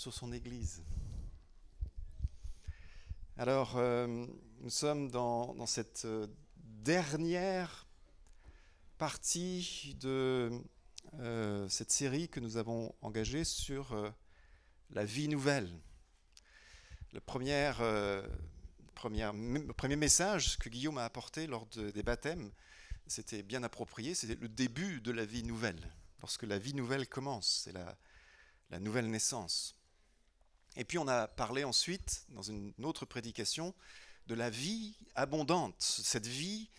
sur son Église. Alors, nous sommes dans cette dernière partie de cette série que nous avons engagée sur la vie nouvelle. Le premier message que Guillaume a apporté lors des baptêmes, c'était bien approprié, c'était le début de la vie nouvelle. Lorsque la vie nouvelle commence, c'est la nouvelle naissance. Et puis on a parlé ensuite, dans une autre prédication, de la vie abondante, cette vie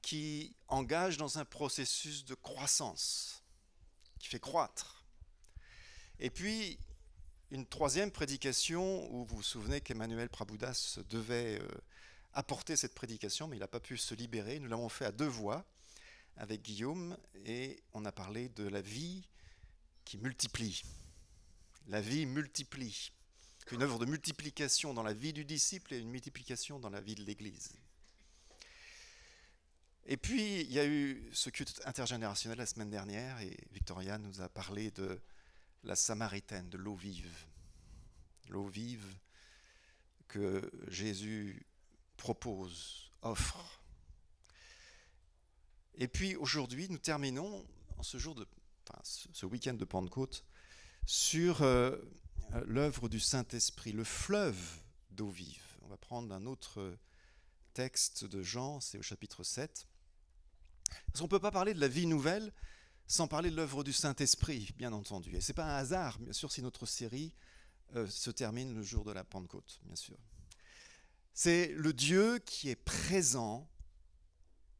qui engage dans un processus de croissance, qui fait croître. Et puis, une troisième prédication, où vous vous souvenez qu'Emmanuel Prabhudas devait apporter cette prédication, mais il n'a pas pu se libérer. Nous l'avons fait à deux voix avec Guillaume, et on a parlé de la vie qui multiplie. La vie multiplie. Une œuvre de multiplication dans la vie du disciple et une multiplication dans la vie de l'Église. Et puis, il y a eu ce culte intergénérationnel la semaine dernière, et Victoria nous a parlé de la Samaritaine, de l'eau vive. L'eau vive que Jésus propose, offre. Et puis aujourd'hui, nous terminons en ce week-end de Pentecôte sur l'œuvre du Saint-Esprit, le fleuve d'eau vive. On va prendre un autre texte de Jean, c'est au chapitre 7. Parce qu'on ne peut pas parler de la vie nouvelle sans parler de l'œuvre du Saint-Esprit, bien entendu. Et ce n'est pas un hasard, bien sûr, si notre série se termine le jour de la Pentecôte, bien sûr. C'est le Dieu qui est présent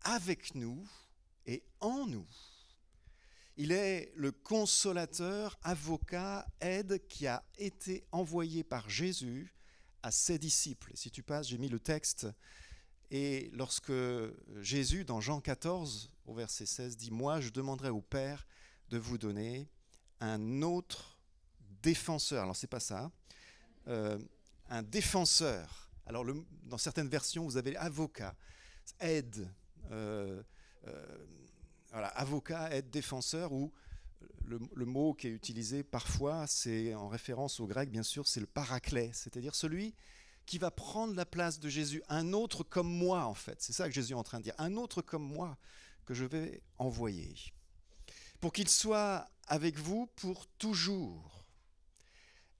avec nous et en nous. Il est le consolateur, avocat, aide qui a été envoyé par Jésus à ses disciples. Et si tu passes, j'ai mis le texte. Et lorsque Jésus, dans Jean 14, au verset 16, dit « Moi, je demanderai au Père de vous donner un autre défenseur. » Alors, ce n'est pas ça. Un défenseur. Alors, dans certaines versions, vous avez avocat, aide, voilà, avocat, aide, défenseur, ou le mot qui est utilisé parfois, c'est en référence au grec, bien sûr, c'est le paraclet, c'est-à-dire celui qui va prendre la place de Jésus, un autre comme moi, en fait. C'est ça que Jésus est en train de dire, un autre comme moi que je vais envoyer, pour qu'il soit avec vous pour toujours.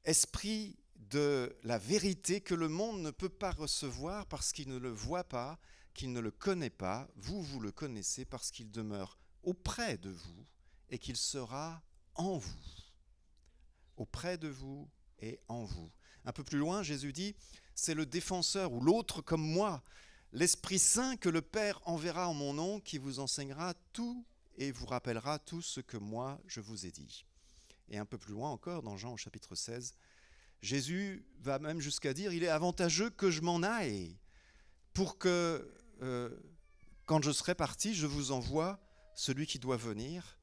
Esprit de la vérité que le monde ne peut pas recevoir parce qu'il ne le voit pas, qu'il ne le connaît pas. Vous, vous le connaissez parce qu'il demeure auprès de vous et qu'il sera en vous. Auprès de vous et en vous. Un peu plus loin, Jésus dit, c'est le défenseur ou l'autre comme moi, l'Esprit Saint que le Père enverra en mon nom, qui vous enseignera tout et vous rappellera tout ce que moi je vous ai dit. Et un peu plus loin encore, dans Jean au chapitre 16, Jésus va même jusqu'à dire, il est avantageux que je m'en aille pour que, quand je serai parti, je vous envoie celui qui doit venir,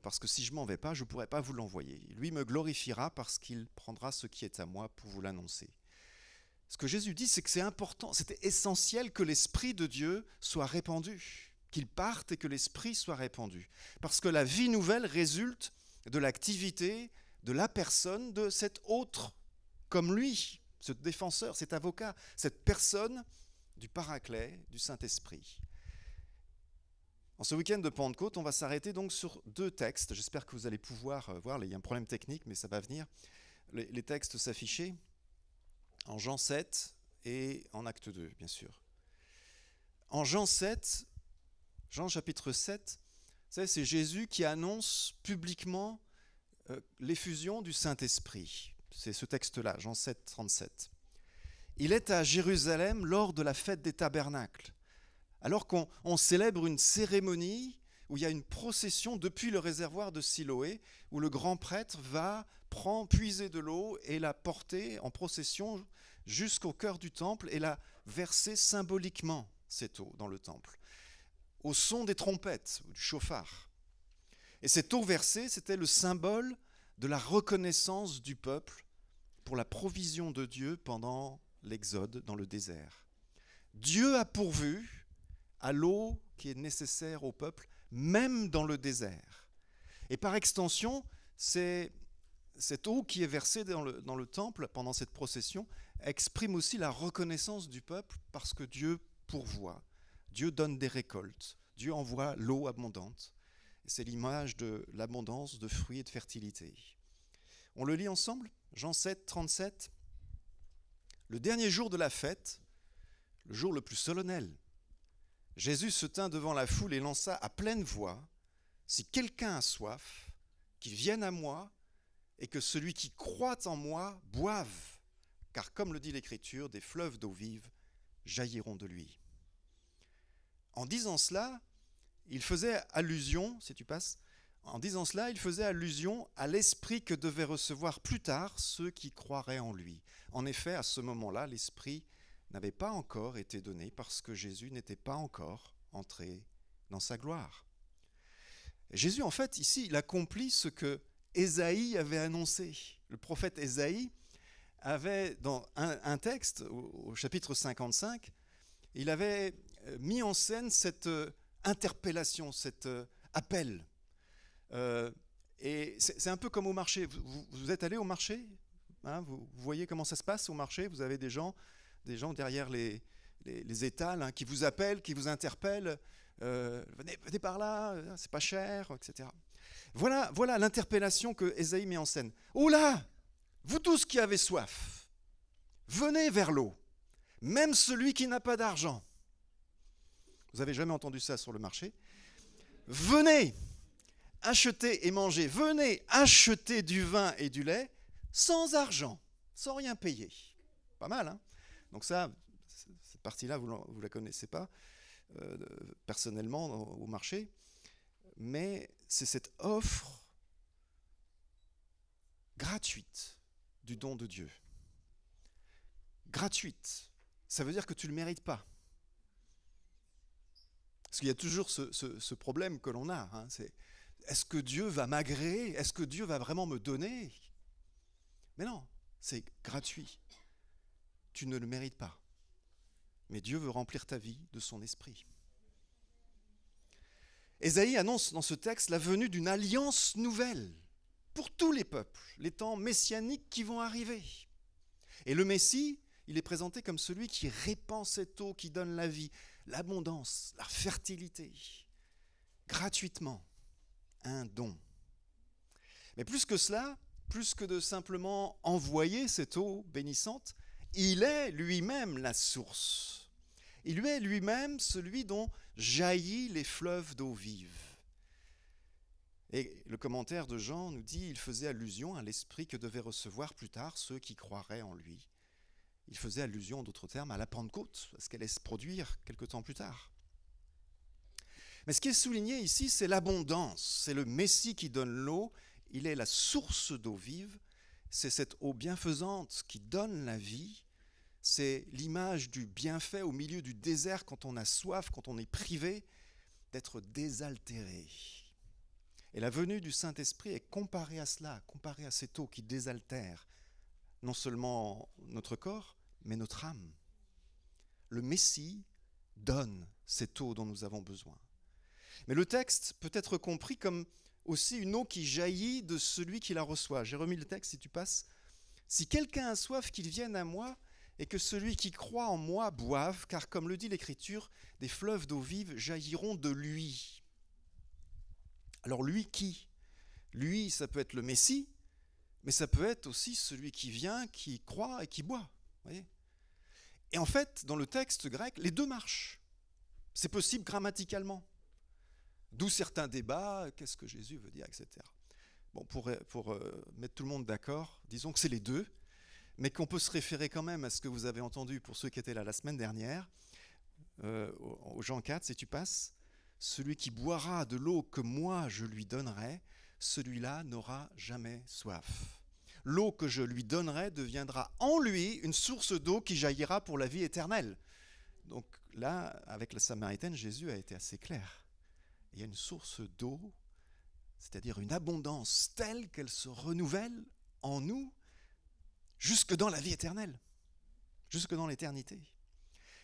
parce que si je ne m'en vais pas, je ne pourrai pas vous l'envoyer. Lui me glorifiera parce qu'il prendra ce qui est à moi pour vous l'annoncer. Ce que Jésus dit, c'est que c'est important, c'était essentiel que l'Esprit de Dieu soit répandu, qu'il parte et que l'Esprit soit répandu. Parce que la vie nouvelle résulte de l'activité de la personne de cet autre, comme lui, ce défenseur, cet avocat, cette personne du Paraclet, du Saint-Esprit. En ce week-end de Pentecôte, on va s'arrêter donc sur deux textes. J'espère que vous allez pouvoir voir, il y a un problème technique, mais ça va venir. Les textes s'afficher en Jean 7 et en Acte 2, bien sûr. En Jean 7, Jean chapitre 7, c'est Jésus qui annonce publiquement l'effusion du Saint-Esprit. C'est ce texte-là, Jean 7, 37. Il est à Jérusalem lors de la fête des tabernacles, alors qu'on célèbre une cérémonie où il y a une procession depuis le réservoir de Siloé, où le grand prêtre va puiser de l'eau et la porter en procession jusqu'au cœur du temple et la verser symboliquement, cette eau, dans le temple, au son des trompettes, ou du chauffard. Et cette eau versée, c'était le symbole de la reconnaissance du peuple pour la provision de Dieu pendant l'exode dans le désert. Dieu a pourvu à l'eau qui est nécessaire au peuple, même dans le désert. Et par extension, c'est cette eau qui est versée dans le temple pendant cette procession exprime aussi la reconnaissance du peuple parce que Dieu pourvoit, Dieu donne des récoltes, Dieu envoie l'eau abondante. C'est l'image de l'abondance de fruits et de fertilité. On le lit ensemble, Jean 7, 37. Le dernier jour de la fête, le jour le plus solennel, Jésus se tint devant la foule et lança à pleine voix « Si quelqu'un a soif, qu'il vienne à moi et que celui qui croit en moi boive, car comme le dit l'Écriture, des fleuves d'eau vive jailliront de lui. » En disant cela, il faisait allusion, si tu passes, en disant cela, il faisait allusion à l'esprit que devaient recevoir plus tard ceux qui croiraient en lui. En effet, à ce moment-là, l'esprit n'avait pas encore été donné parce que Jésus n'était pas encore entré dans sa gloire. Et Jésus, en fait, ici, il accomplit ce que Ésaïe avait annoncé. Le prophète Ésaïe avait, dans un texte, au chapitre 55, il avait mis en scène cette interpellation, cet appel. Et c'est un peu comme au marché. Vous êtes allé au marché, hein, vous voyez comment ça se passe au marché. Vous avez des gens derrière les étals, hein, qui vous appellent, qui vous interpellent. Venez par là, c'est pas cher, etc. Voilà l'interpellation que Ésaïe met en scène. Oh là, vous tous qui avez soif, venez vers l'eau, même celui qui n'a pas d'argent. Vous n'avez jamais entendu ça sur le marché? Venez acheter et manger, venez acheter du vin et du lait sans argent, sans rien payer. Pas mal, hein? Donc ça, cette partie-là, vous ne la connaissez pas personnellement au marché, mais c'est cette offre gratuite du don de Dieu. Gratuite, ça veut dire que tu ne le mérites pas. Parce qu'il y a toujours ce problème que l'on a, hein, c'est est-ce que Dieu va m'agréer? Est-ce que Dieu va vraiment me donner? Mais non, c'est gratuit. Tu ne le mérites pas. Mais Dieu veut remplir ta vie de son esprit. Ésaïe annonce dans ce texte la venue d'une alliance nouvelle pour tous les peuples, les temps messianiques qui vont arriver. Et le Messie, il est présenté comme celui qui répand cette eau, qui donne la vie, l'abondance, la fertilité, gratuitement, un don. Mais plus que cela, plus que de simplement envoyer cette eau bénissante, il est lui-même la source. Il est lui-même celui dont jaillissent les fleuves d'eau vive. Et le commentaire de Jean nous dit, il faisait allusion à l'esprit que devaient recevoir plus tard ceux qui croiraient en lui. Il faisait allusion, en d'autres termes, à la Pentecôte, à ce qu'elle allait se produire quelque temps plus tard. Mais ce qui est souligné ici, c'est l'abondance. C'est le Messie qui donne l'eau. Il est la source d'eau vive. C'est cette eau bienfaisante qui donne la vie. C'est l'image du bienfait au milieu du désert quand on a soif, quand on est privé, d'être désaltéré. Et la venue du Saint-Esprit est comparée à cela, comparée à cette eau qui désaltère non seulement notre corps, mais notre âme. Le Messie donne cette eau dont nous avons besoin. Mais le texte peut être compris comme aussi une eau qui jaillit de celui qui la reçoit. J'ai remis le texte, si tu passes. « Si quelqu'un a soif, qu'il vienne à moi, et que celui qui croit en moi boive, car comme le dit l'Écriture, des fleuves d'eau vive jailliront de lui. » Alors lui qui? Lui, ça peut être le Messie, mais ça peut être aussi celui qui vient, qui croit et qui boit. Voyez ? Et en fait, dans le texte grec, les deux marchent. C'est possible grammaticalement. D'où certains débats, qu'est-ce que Jésus veut dire, etc. Bon, pour mettre tout le monde d'accord, disons que c'est les deux, mais qu'on peut se référer quand même à ce que vous avez entendu pour ceux qui étaient là la semaine dernière, au Jean 4, si tu passes, « Celui qui boira de l'eau que moi je lui donnerai, celui-là n'aura jamais soif. L'eau que je lui donnerai deviendra en lui une source d'eau qui jaillira pour la vie éternelle. » Donc là, avec la Samaritaine, Jésus a été assez clair. Il y a une source d'eau, c'est-à-dire une abondance telle qu'elle se renouvelle en nous jusque dans la vie éternelle, jusque dans l'éternité.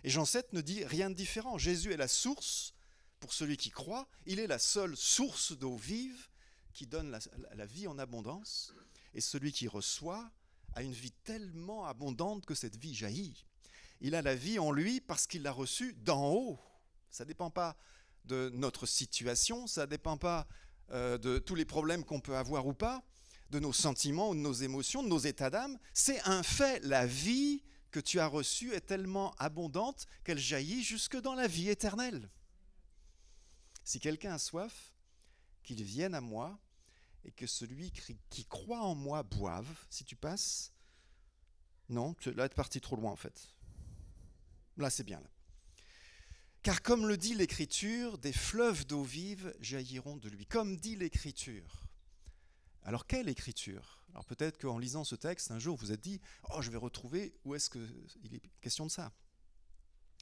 Et Jean 7 ne dit rien de différent. Jésus est la source pour celui qui croit. Il est la seule source d'eau vive qui donne la vie en abondance. Et celui qui reçoit a une vie tellement abondante que cette vie jaillit. Il a la vie en lui parce qu'il l'a reçue d'en haut. Ça ne dépend pas de notre situation, ça ne dépend pas de tous les problèmes qu'on peut avoir ou pas, de nos sentiments ou de nos émotions, de nos états d'âme. C'est un fait, la vie que tu as reçue est tellement abondante qu'elle jaillit jusque dans la vie éternelle. Si quelqu'un a soif, qu'il vienne à moi et que celui qui croit en moi boive. Si tu passes, non, là tu es parti trop loin en fait. Là c'est bien là. Car comme le dit l'Écriture, des fleuves d'eau vive jailliront de lui. Comme dit l'Écriture. Alors quelle Écriture ? Alors peut-être qu'en lisant ce texte, un jour vous êtes dit « Oh, je vais retrouver où est-ce qu'il est question de ça ?»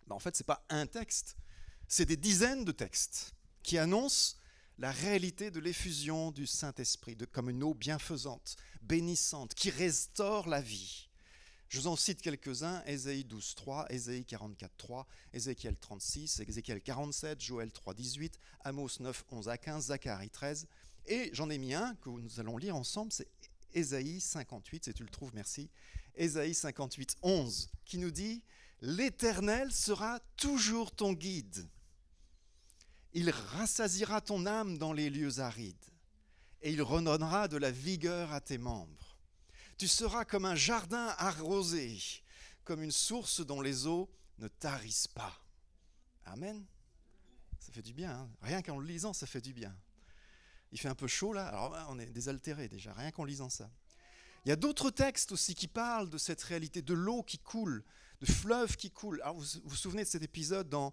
Ben, en fait, ce n'est pas un texte, c'est des dizaines de textes qui annoncent la réalité de l'effusion du Saint-Esprit, comme une eau bienfaisante, bénissante, qui restaure la vie. Je vous en cite quelques-uns, Ésaïe 12.3, Ésaïe 44.3, Ézéchiel 36, Ézéchiel 47, Joël 3.18, Amos 9.11-15, Zacharie 13. Et j'en ai mis un que nous allons lire ensemble, c'est Ésaïe 58, si tu le trouves, merci. Ésaïe 58.11, qui nous dit « L'Éternel sera toujours ton guide. Il rassasiera ton âme dans les lieux arides, et il redonnera de la vigueur à tes membres. Tu seras comme un jardin arrosé, comme une source dont les eaux ne tarissent pas. » Amen. Ça fait du bien, hein. Rien qu'en le lisant, ça fait du bien. Il fait un peu chaud là, alors on est désaltéré déjà, rien qu'en lisant ça. Il y a d'autres textes aussi qui parlent de cette réalité, de l'eau qui coule, de fleuves qui coulent. Alors vous vous souvenez de cet épisode dans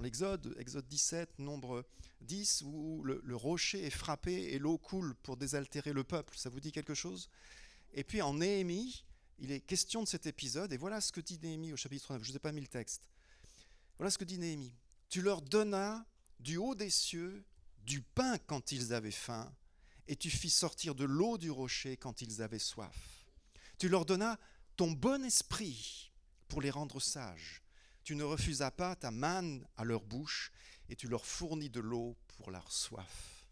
l'Exode, Exode 17, nombre 10, où le rocher est frappé et l'eau coule pour désaltérer le peuple. Ça vous dit quelque chose ? Et puis en Néhémie, il est question de cet épisode, et voilà ce que dit Néhémie au chapitre 9. Je ne vous ai pas mis le texte. Voilà ce que dit Néhémie. « Tu leur donnas du haut des cieux du pain quand ils avaient faim, et tu fis sortir de l'eau du rocher quand ils avaient soif. Tu leur donnas ton bon esprit pour les rendre sages. Tu ne refusas pas ta manne à leur bouche, et tu leur fournis de l'eau pour leur soif. »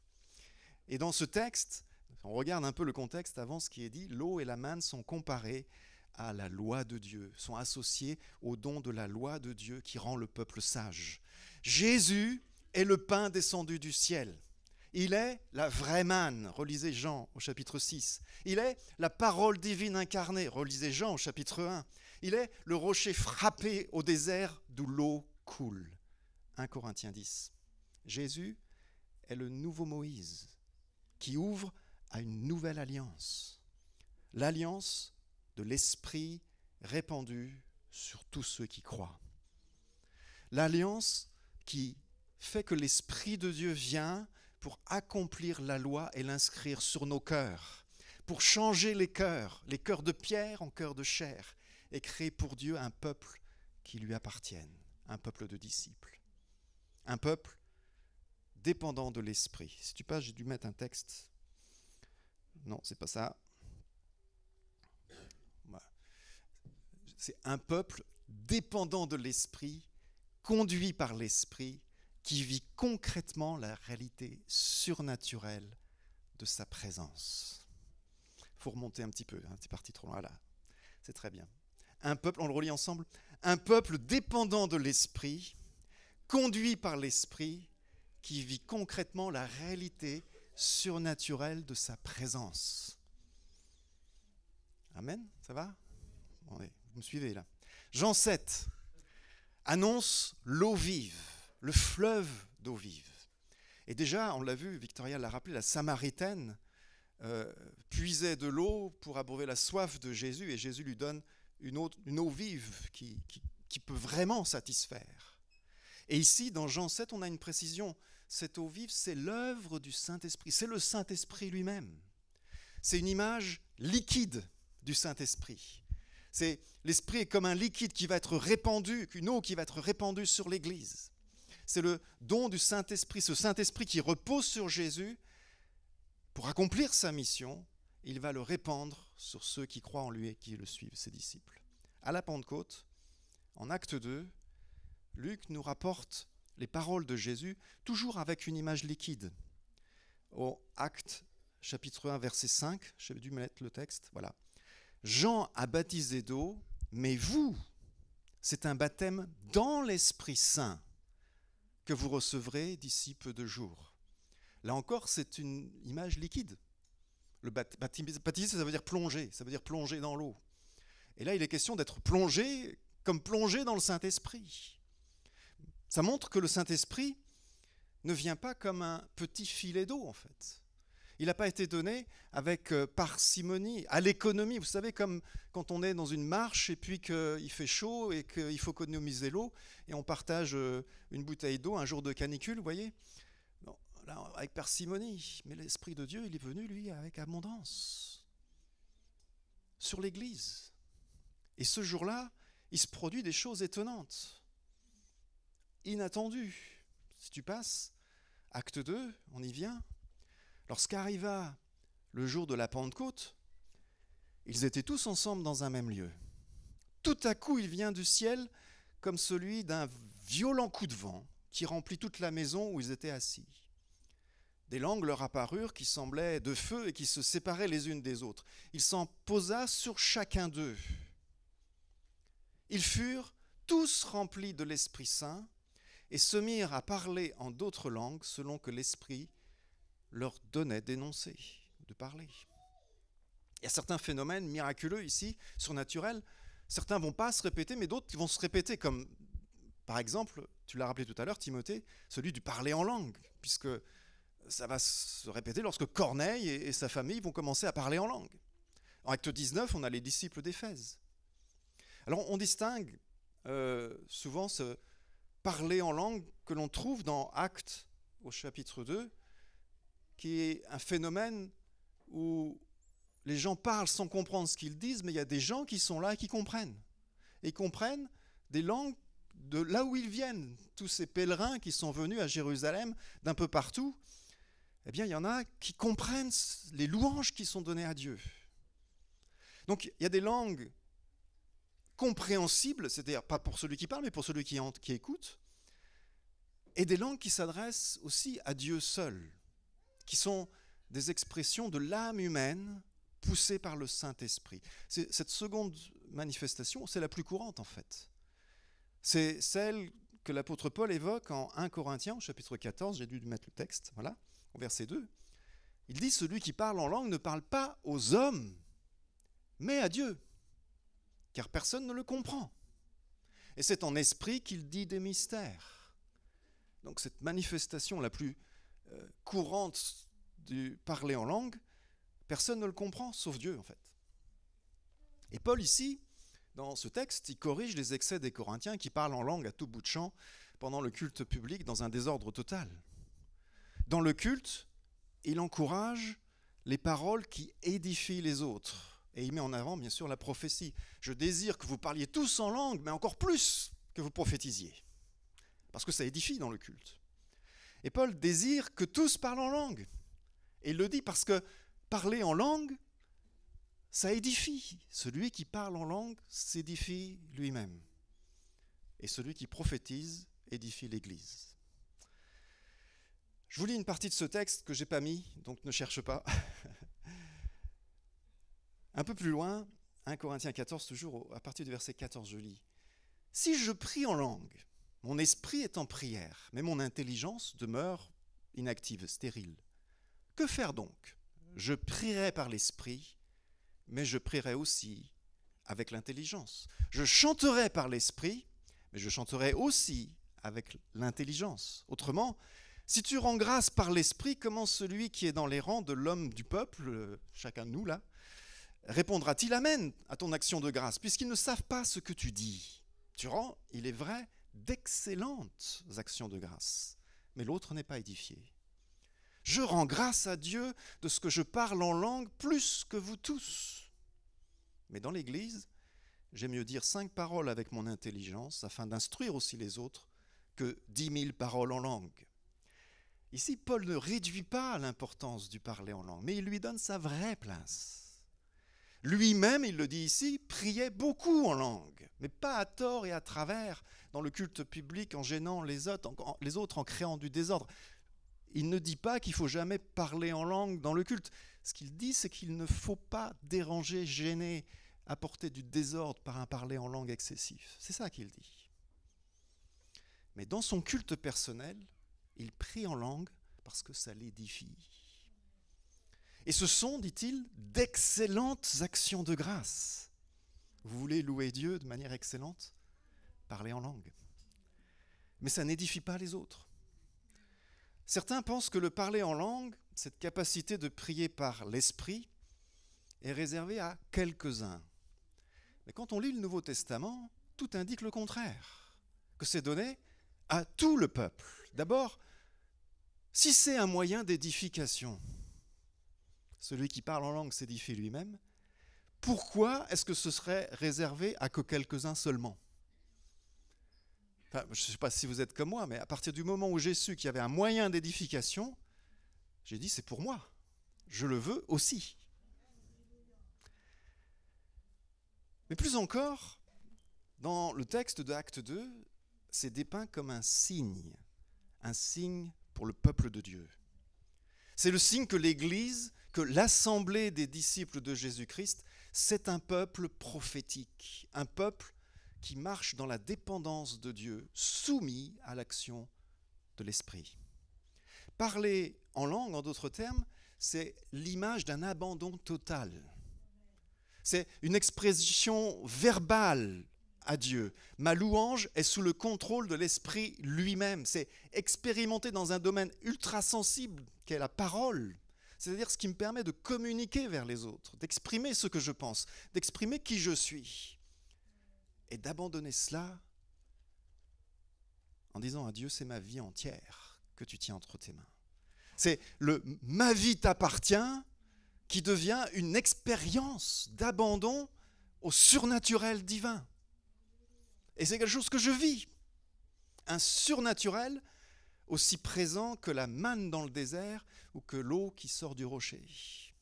Et dans ce texte, on regarde un peu le contexte avant ce qui est dit, l'eau et la manne sont comparées à la loi de Dieu, sont associées au don de la loi de Dieu qui rend le peuple sage. Jésus est le pain descendu du ciel. Il est la vraie manne, relisez Jean au chapitre 6. Il est la parole divine incarnée, relisez Jean au chapitre 1. Il est le rocher frappé au désert d'où l'eau coule. 1 Corinthiens 10. Jésus est le nouveau Moïse qui ouvre à une nouvelle alliance. L'alliance de l'Esprit répandu sur tous ceux qui croient. L'alliance qui fait que l'Esprit de Dieu vient pour accomplir la loi et l'inscrire sur nos cœurs, pour changer les cœurs de pierre en cœurs de chair, et créer pour Dieu un peuple qui lui appartienne, un peuple de disciples, un peuple dépendant de l'Esprit. Si tu passes, j'ai dû mettre un texte. Non, c'est pas ça. C'est un peuple dépendant de l'Esprit, conduit par l'Esprit, qui vit concrètement la réalité surnaturelle de sa présence. Il faut remonter un petit peu, hein, c'est parti trop loin là. C'est très bien. Un peuple, on le relit ensemble, un peuple dépendant de l'Esprit, conduit par l'Esprit, qui vit concrètement la réalité surnaturelle de sa présence. Amen, ça va ? Bon, allez, vous me suivez là. Jean 7 annonce l'eau vive, le fleuve d'eau vive. Et déjà, on l'a vu, Victoria l'a rappelé, la Samaritaine puisait de l'eau pour abreuver la soif de Jésus, et Jésus lui donne une eau vive qui peut vraiment satisfaire. Et ici, dans Jean 7, on a une précision. Cette eau vive, c'est l'œuvre du Saint-Esprit, c'est le Saint-Esprit lui-même. C'est une image liquide du Saint-Esprit. L'Esprit est comme un liquide qui va être répandu, une eau qui va être répandue sur l'Église. C'est le don du Saint-Esprit, ce Saint-Esprit qui repose sur Jésus. Pour accomplir sa mission, il va le répandre sur ceux qui croient en lui et qui le suivent, ses disciples. À la Pentecôte, en Acte 2, Luc nous rapporte les paroles de Jésus, toujours avec une image liquide. Au Acte chapitre 1, verset 5, j'ai dû mettre le texte, voilà. Jean a baptisé d'eau, mais vous, c'est un baptême dans l'Esprit Saint que vous recevrez d'ici peu de jours. Là encore, c'est une image liquide. Le baptiser, ça veut dire plonger, ça veut dire plonger dans l'eau. Et là, il est question d'être plongé comme plongé dans le Saint-Esprit. Ça montre que le Saint-Esprit ne vient pas comme un petit filet d'eau, en fait. Il n'a pas été donné avec parcimonie, à l'économie. Vous savez, comme quand on est dans une marche et puis qu'il fait chaud et qu'il faut économiser l'eau et on partage une bouteille d'eau un jour de canicule, vous voyez ? Non, là, avec parcimonie. Mais l'Esprit de Dieu, il est venu, lui, avec abondance sur l'Église. Et ce jour-là, il se produit des choses étonnantes, inattendues. Si tu passes, acte 2, on y vient. Lorsqu'arriva le jour de la Pentecôte, ils étaient tous ensemble dans un même lieu. Tout à coup, il vient du ciel comme celui d'un violent coup de vent qui remplit toute la maison où ils étaient assis. Des langues leur apparurent qui semblaient de feu et qui se séparaient les unes des autres. Il s'en posa sur chacun d'eux. Ils furent tous remplis de l'Esprit Saint et se mirent à parler en d'autres langues selon que l'Esprit leur donnait d'énoncer, de parler. Il y a certains phénomènes miraculeux ici, surnaturels. Certains ne vont pas se répéter, mais d'autres vont se répéter, comme par exemple, tu l'as rappelé tout à l'heure, Timothée, celui du parler en langue, puisque ça va se répéter lorsque Corneille et sa famille vont commencer à parler en langue. En Acte 19, on a les disciples d'Éphèse. Alors on distingue souvent ce parler en langue que l'on trouve dans Actes au chapitre 2, qui est un phénomène où les gens parlent sans comprendre ce qu'ils disent, mais il y a des gens qui sont là et qui comprennent. Et comprennent des langues de là où ils viennent. Tous ces pèlerins qui sont venus à Jérusalem d'un peu partout, eh bien, il y en a qui comprennent les louanges qui sont données à Dieu. Donc, il y a des langues compréhensibles, c'est-à-dire pas pour celui qui parle, mais pour celui qui écoute, et des langues qui s'adressent aussi à Dieu seul, qui sont des expressions de l'âme humaine poussée par le Saint-Esprit. Cette seconde manifestation, c'est la plus courante en fait. C'est celle que l'apôtre Paul évoque en 1 Corinthiens, au chapitre 14, j'ai dû mettre le texte, voilà, au verset 2. Il dit « Celui qui parle en langue ne parle pas aux hommes, mais à Dieu, car personne ne le comprend. Et c'est en esprit qu'il dit des mystères. » Donc cette manifestation la plus courante du parler en langue, personne ne le comprend, sauf Dieu en fait. Et Paul ici, dans ce texte, il corrige les excès des Corinthiens qui parlent en langue à tout bout de champ pendant le culte public dans un désordre total. Dans le culte, il encourage les paroles qui édifient les autres. Et il met en avant, bien sûr, la prophétie. Je désire que vous parliez tous en langue, mais encore plus que vous prophétisiez. Parce que ça édifie dans le culte. Et Paul désire que tous parlent en langue. Et il le dit parce que parler en langue, ça édifie. Celui qui parle en langue s'édifie lui-même. Et celui qui prophétise édifie l'Église. Je vous lis une partie de ce texte que je n'ai pas mis, donc ne cherche pas. Un peu plus loin, 1 Corinthiens 14, toujours à partir du verset 14, je lis. « Si je prie en langue, mon esprit est en prière, mais mon intelligence demeure inactive, stérile. Que faire donc ? Je prierai par l'esprit, mais je prierai aussi avec l'intelligence. Je chanterai par l'esprit, mais je chanterai aussi avec l'intelligence. Autrement, si tu rends grâce par l'esprit, comment celui qui est dans les rangs de l'homme du peuple, chacun de nous là, répondra-t-il Amen à ton action de grâce, puisqu'ils ne savent pas ce que tu dis. Tu rends, il est vrai, d'excellentes actions de grâce, mais l'autre n'est pas édifié. Je rends grâce à Dieu de ce que je parle en langue plus que vous tous. Mais dans l'Église, j'aime mieux dire 5 paroles avec mon intelligence, afin d'instruire aussi les autres, que 10 000 paroles en langue. Ici, Paul ne réduit pas l'importance du parler en langue, mais il lui donne sa vraie place. Lui-même, il le dit ici, priait beaucoup en langue, mais pas à tort et à travers, dans le culte public, en gênant les autres, en créant du désordre. Il ne dit pas qu'il ne faut jamais parler en langue dans le culte. Ce qu'il dit, c'est qu'il ne faut pas déranger, gêner, apporter du désordre par un parler en langue excessif. C'est ça qu'il dit. Mais dans son culte personnel, il prie en langue parce que ça l'édifie. Et ce sont, dit-il, d'excellentes actions de grâce. Vous voulez louer Dieu de manière excellente? Parlez en langue. Mais ça n'édifie pas les autres. Certains pensent que le parler en langue, cette capacité de prier par l'esprit, est réservée à quelques-uns. Mais quand on lit le Nouveau Testament, tout indique le contraire, que c'est donné à tout le peuple. D'abord, si c'est un moyen d'édification, celui qui parle en langue s'édifie lui-même, pourquoi est-ce que ce serait réservé à que quelques-uns seulement? Enfin, je ne sais pas si vous êtes comme moi, mais à partir du moment où j'ai su qu'il y avait un moyen d'édification, j'ai dit c'est pour moi, je le veux aussi. Mais plus encore, dans le texte de Acte 2, c'est dépeint comme un signe pour le peuple de Dieu. C'est le signe que l'Église, que l'assemblée des disciples de Jésus-Christ, c'est un peuple prophétique, un peuple qui marche dans la dépendance de Dieu, soumis à l'action de l'Esprit. Parler en langue, en d'autres termes, c'est l'image d'un abandon total. C'est une expression verbale à Dieu. Ma louange est sous le contrôle de l'Esprit lui-même. C'est expérimenté dans un domaine ultra sensible qu'est la parole. C'est-à-dire ce qui me permet de communiquer vers les autres, d'exprimer ce que je pense, d'exprimer qui je suis. Et d'abandonner cela en disant à Dieu, c'est ma vie entière que tu tiens entre tes mains. C'est le « ma vie t'appartient » qui devient une expérience d'abandon au surnaturel divin. Et c'est quelque chose que je vis. Un surnaturel aussi présent que la manne dans le désert ou que l'eau qui sort du rocher.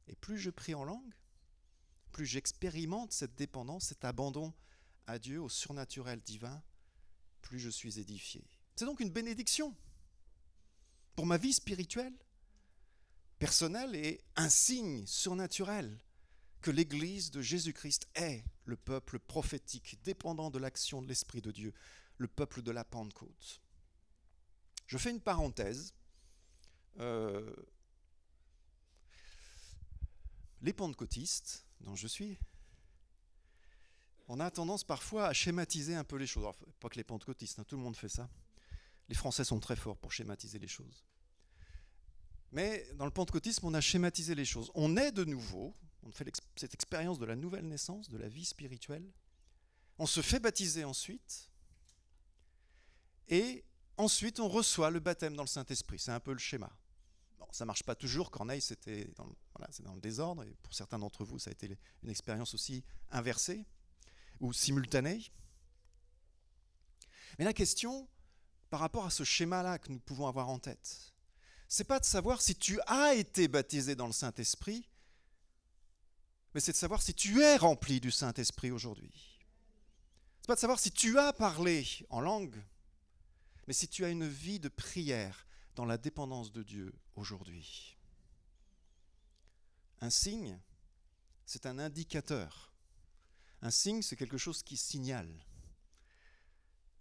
Et plus je prie en langue, plus j'expérimente cette dépendance, cet abandon à Dieu, au surnaturel divin, plus je suis édifié. C'est donc une bénédiction pour ma vie spirituelle, personnelle, et un signe surnaturel que l'Église de Jésus-Christ est le peuple prophétique, dépendant de l'action de l'Esprit de Dieu, le peuple de la Pentecôte. Je fais une parenthèse. Les pentecôtistes, dont je suis, on a tendance parfois à schématiser un peu les choses. Alors, pas que les pentecôtistes, tout le monde fait ça. Les Français sont très forts pour schématiser les choses. Mais dans le pentecôtisme, on a schématisé les choses. On est de nouveau, on fait cette expérience de la nouvelle naissance, de la vie spirituelle. On se fait baptiser ensuite. Et ensuite, on reçoit le baptême dans le Saint-Esprit. C'est un peu le schéma. Bon, ça ne marche pas toujours. Corneille, c'est dans le désordre. Et pour certains d'entre vous, ça a été une expérience aussi inversée ou simultanée. Mais la question, par rapport à ce schéma-là que nous pouvons avoir en tête, c'est pas de savoir si tu as été baptisé dans le Saint-Esprit, mais c'est de savoir si tu es rempli du Saint-Esprit aujourd'hui. C'est pas de savoir si tu as parlé en langue, mais si tu as une vie de prière dans la dépendance de Dieu aujourd'hui. Un signe, c'est un indicateur. Un signe, c'est quelque chose qui signale.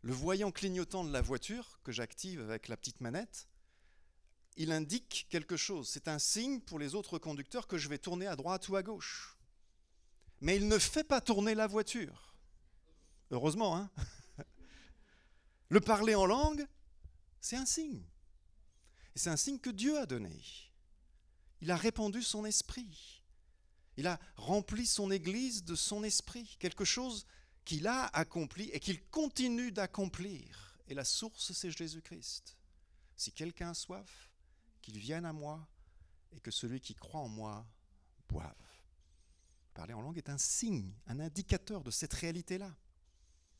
Le voyant clignotant de la voiture, que j'active avec la petite manette, il indique quelque chose. C'est un signe pour les autres conducteurs que je vais tourner à droite ou à gauche. Mais il ne fait pas tourner la voiture. Heureusement, hein ? Le parler en langue, c'est un signe. Et c'est un signe que Dieu a donné. Il a répandu son esprit. Il a rempli son Église de son esprit. Quelque chose qu'il a accompli et qu'il continue d'accomplir. Et la source, c'est Jésus-Christ. Si quelqu'un a soif, qu'il vienne à moi et que celui qui croit en moi boive. Parler en langue est un signe, un indicateur de cette réalité-là.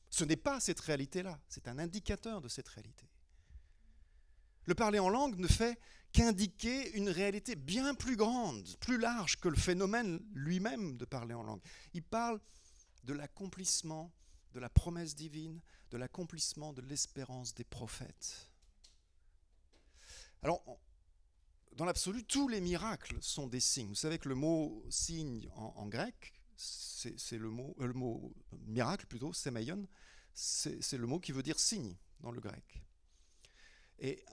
Ce n'est pas cette réalité-là, c'est un indicateur de cette réalité. Le parler en langue ne fait qu'indiquer une réalité bien plus grande, plus large que le phénomène lui-même de parler en langue. Il parle de l'accomplissement de la promesse divine, de l'accomplissement de l'espérance des prophètes. Alors, dans l'absolu, tous les miracles sont des signes. Vous savez que le mot signe en grec, c'est le mot miracle plutôt, sémeion, c'est le mot qui veut dire signe dans le grec. Et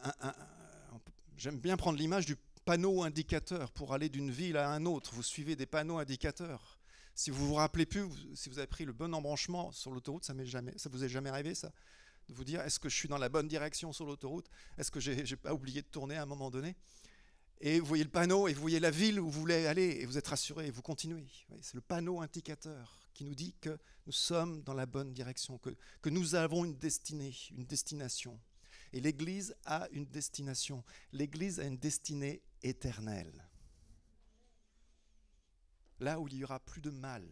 j'aime bien prendre l'image du panneau indicateur pour aller d'une ville à un autre. Vous suivez des panneaux indicateurs. Si vous vous rappelez plus, si vous avez pris le bon embranchement sur l'autoroute, ça vous est jamais arrivé ça, de vous dire est-ce que je suis dans la bonne direction sur l'autoroute, est-ce que j'ai pas oublié de tourner à un moment donné, et vous voyez le panneau et vous voyez la ville où vous voulez aller et vous êtes rassuré et vous continuez. C'est le panneau indicateur qui nous dit que nous sommes dans la bonne direction, que nous avons une destinée, une destination. Et l'Église a une destination. L'Église a une destinée éternelle. Là où il n'y aura plus de mal,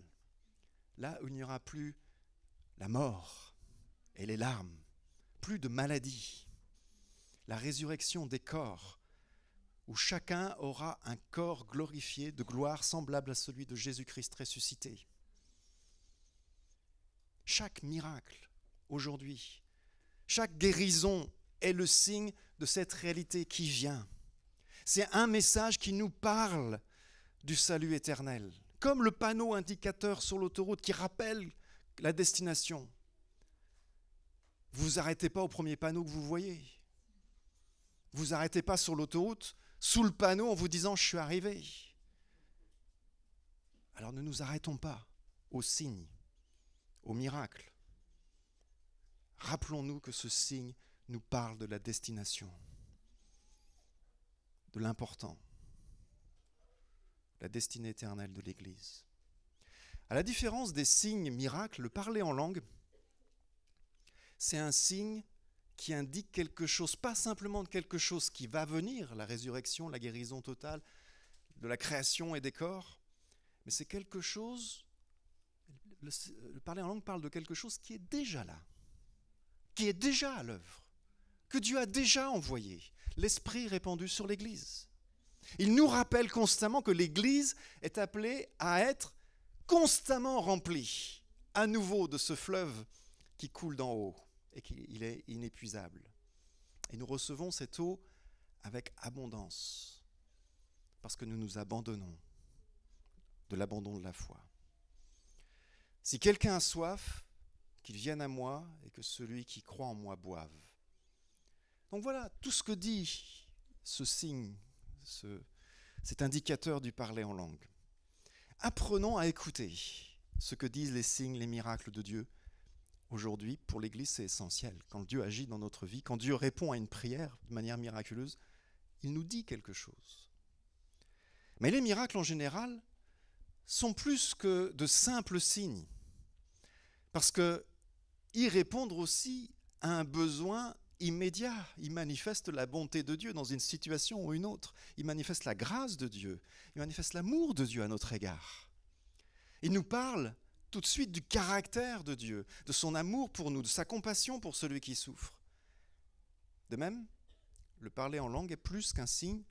là où il n'y aura plus la mort et les larmes, plus de maladie, la résurrection des corps, où chacun aura un corps glorifié de gloire semblable à celui de Jésus-Christ ressuscité. Chaque miracle aujourd'hui, chaque guérison est le signe de cette réalité qui vient. C'est un message qui nous parle du salut éternel, comme le panneau indicateur sur l'autoroute qui rappelle la destination. Vous vous arrêtez pas au premier panneau que vous voyez. Vous vous arrêtez pas sur l'autoroute, sous le panneau, en vous disant « je suis arrivé ». Alors ne nous arrêtons pas au signe, au miracle. Rappelons-nous que ce signe nous parle de la destination, de l'important, la destinée éternelle de l'Église. À la différence des signes miracles, le parler en langue, c'est un signe qui indique quelque chose, pas simplement de quelque chose qui va venir, la résurrection, la guérison totale, de la création et des corps, mais c'est quelque chose, le parler en langue parle de quelque chose qui est déjà là, qui est déjà à l'œuvre, que Dieu a déjà envoyé, l'Esprit répandu sur l'Église. Il nous rappelle constamment que l'Église est appelée à être constamment remplie à nouveau de ce fleuve qui coule d'en haut et qu'il est inépuisable. Et nous recevons cette eau avec abondance parce que nous nous abandonnons de l'abandon de la foi. Si quelqu'un a soif, qu'il vienne à moi et que celui qui croit en moi boive. Donc voilà, tout ce que dit ce signe, cet indicateur du parler en langue. Apprenons à écouter ce que disent les signes, les miracles de Dieu. Aujourd'hui, pour l'Église, c'est essentiel. Quand Dieu agit dans notre vie, quand Dieu répond à une prière de manière miraculeuse, il nous dit quelque chose. Mais les miracles, en général, sont plus que de simples signes. Parce qu'ils répondent aussi à un besoin immédiat. Ils manifestent la bonté de Dieu dans une situation ou une autre. Ils manifestent la grâce de Dieu. Ils manifestent l'amour de Dieu à notre égard. Ils nous parlent tout de suite du caractère de Dieu, de son amour pour nous, de sa compassion pour celui qui souffre. De même, le parler en langue est plus qu'un signe,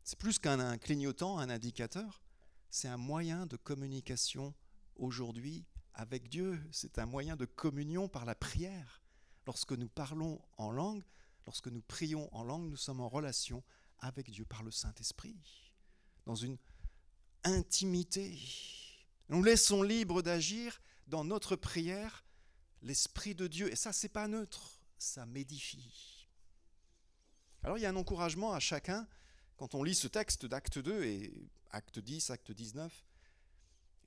c'est plus qu'un clignotant, un indicateur, c'est un moyen de communication aujourd'hui avec Dieu, c'est un moyen de communion par la prière. Lorsque nous parlons en langue, lorsque nous prions en langue, nous sommes en relation avec Dieu par le Saint-Esprit, dans une intimité. Nous laissons libre d'agir dans notre prière l'Esprit de Dieu. Et ça, c'est pas neutre, ça m'édifie. Alors, il y a un encouragement à chacun, quand on lit ce texte d'Acte 2 et Acte 10, Acte 19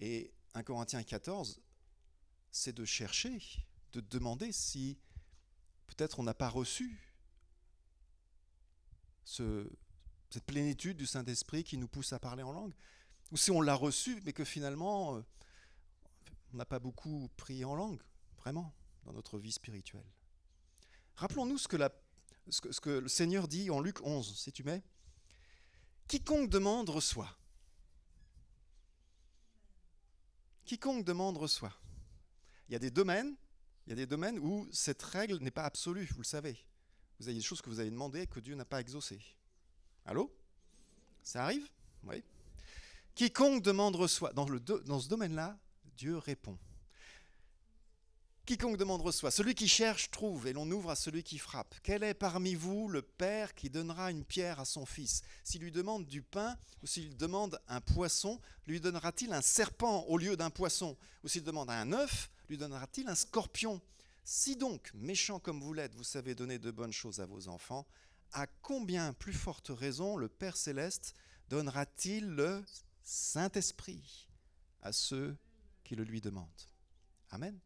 et 1 Corinthiens 14, c'est de chercher, de demander si peut-être on n'a pas reçu cette plénitude du Saint-Esprit qui nous pousse à parler en langue. Ou si on l'a reçu, mais que finalement, on n'a pas beaucoup prié en langue, vraiment, dans notre vie spirituelle. Rappelons-nous ce que le Seigneur dit en Luc 11, si tu mets. Quiconque demande reçoit. Quiconque demande reçoit. Il y a des domaines où cette règle n'est pas absolue, vous le savez. Vous avez des choses que vous avez demandées et que Dieu n'a pas exaucées. Allô ? Ça arrive ? Oui. Quiconque demande reçoit. Dans ce domaine-là, Dieu répond. Quiconque demande reçoit. Celui qui cherche trouve, et l'on ouvre à celui qui frappe. Quel est parmi vous le père qui donnera une pierre à son fils? S'il lui demande du pain ou s'il demande un poisson, lui donnera-t-il un serpent au lieu d'un poisson? Ou s'il demande un œuf, lui donnera-t-il un scorpion? Si donc, méchant comme vous l'êtes, vous savez donner de bonnes choses à vos enfants, à combien plus forte raison le Père Céleste donnera-t-il le Saint-Esprit à ceux qui le lui demandent? Amen.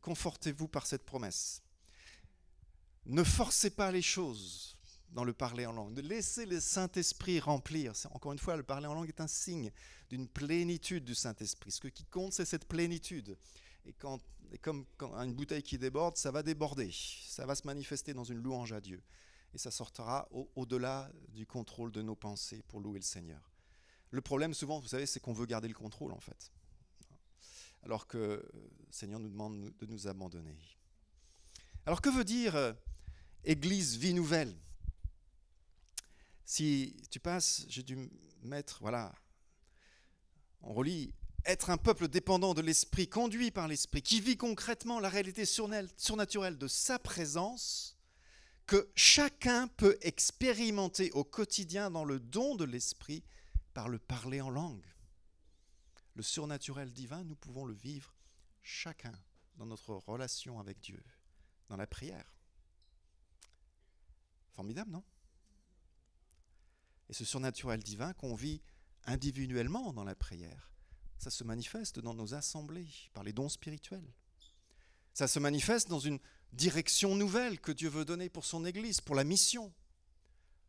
Confortez-vous par cette promesse. Ne forcez pas les choses dans le parler en langue. Laissez le Saint-Esprit remplir. Encore une fois, le parler en langue est un signe d'une plénitude du Saint-Esprit. Ce qui compte, c'est cette plénitude. Et comme quand une bouteille qui déborde, ça va déborder. Ça va se manifester dans une louange à Dieu. Et ça sortira au-delà du contrôle de nos pensées pour louer le Seigneur. Le problème, souvent, vous savez, c'est qu'on veut garder le contrôle, en fait. Alors que le Seigneur nous demande de nous abandonner. Alors que veut dire Église vie nouvelle? Si tu passes, j'ai dû mettre, voilà, on relit, être un peuple dépendant de l'Esprit, conduit par l'Esprit, qui vit concrètement la réalité surnaturelle de sa présence, que chacun peut expérimenter au quotidien dans le don de l'Esprit par le parler en langue. Le surnaturel divin, nous pouvons le vivre chacun dans notre relation avec Dieu, dans la prière. Formidable, non? Et ce surnaturel divin qu'on vit individuellement dans la prière, ça se manifeste dans nos assemblées, par les dons spirituels. Ça se manifeste dans une direction nouvelle que Dieu veut donner pour son Église, pour la mission.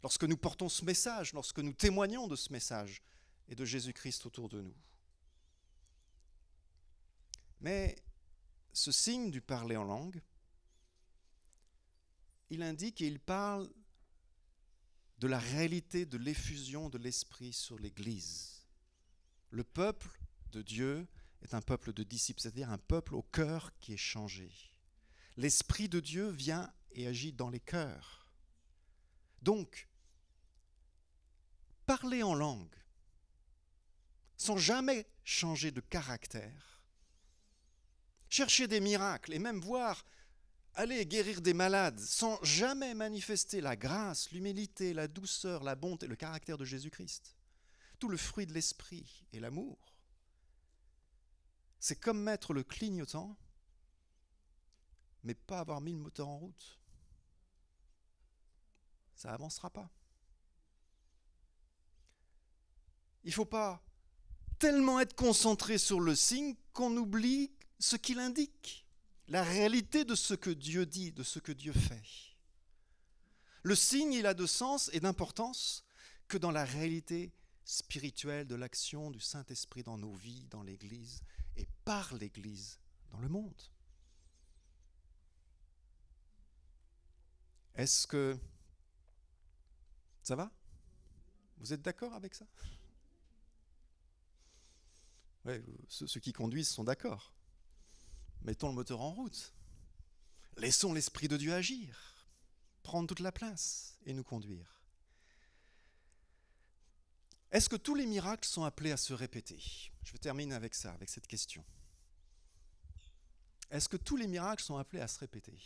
Lorsque nous portons ce message, lorsque nous témoignons de ce message et de Jésus-Christ autour de nous. Mais ce signe du parler en langue, il indique et il parle de la réalité de l'effusion de l'Esprit sur l'Église. Le peuple de Dieu est un peuple de disciples, c'est-à-dire un peuple au cœur qui est changé. L'Esprit de Dieu vient et agit dans les cœurs. Donc, parler en langue, sans jamais changer de caractère, chercher des miracles et même voir aller guérir des malades sans jamais manifester la grâce, l'humilité, la douceur, la bonté, le caractère de Jésus-Christ. Tout le fruit de l'esprit et l'amour. C'est comme mettre le clignotant, mais pas avoir mis le moteur en route. Ça n'avancera pas. Il ne faut pas tellement être concentré sur le signe qu'on oublie ce qu'il indique, la réalité de ce que Dieu dit, de ce que Dieu fait. Le signe, il a de sens et d'importance que dans la réalité spirituelle de l'action du Saint-Esprit dans nos vies, dans l'Église et par l'Église dans le monde. Est-ce que ça va? Vous êtes d'accord avec ça? Oui, ceux qui conduisent sont d'accord. Mettons le moteur en route. Laissons l'Esprit de Dieu agir, prendre toute la place et nous conduire. Est-ce que tous les miracles sont appelés à se répéter? Je vais terminer avec ça, avec cette question. Est-ce que tous les miracles sont appelés à se répéter?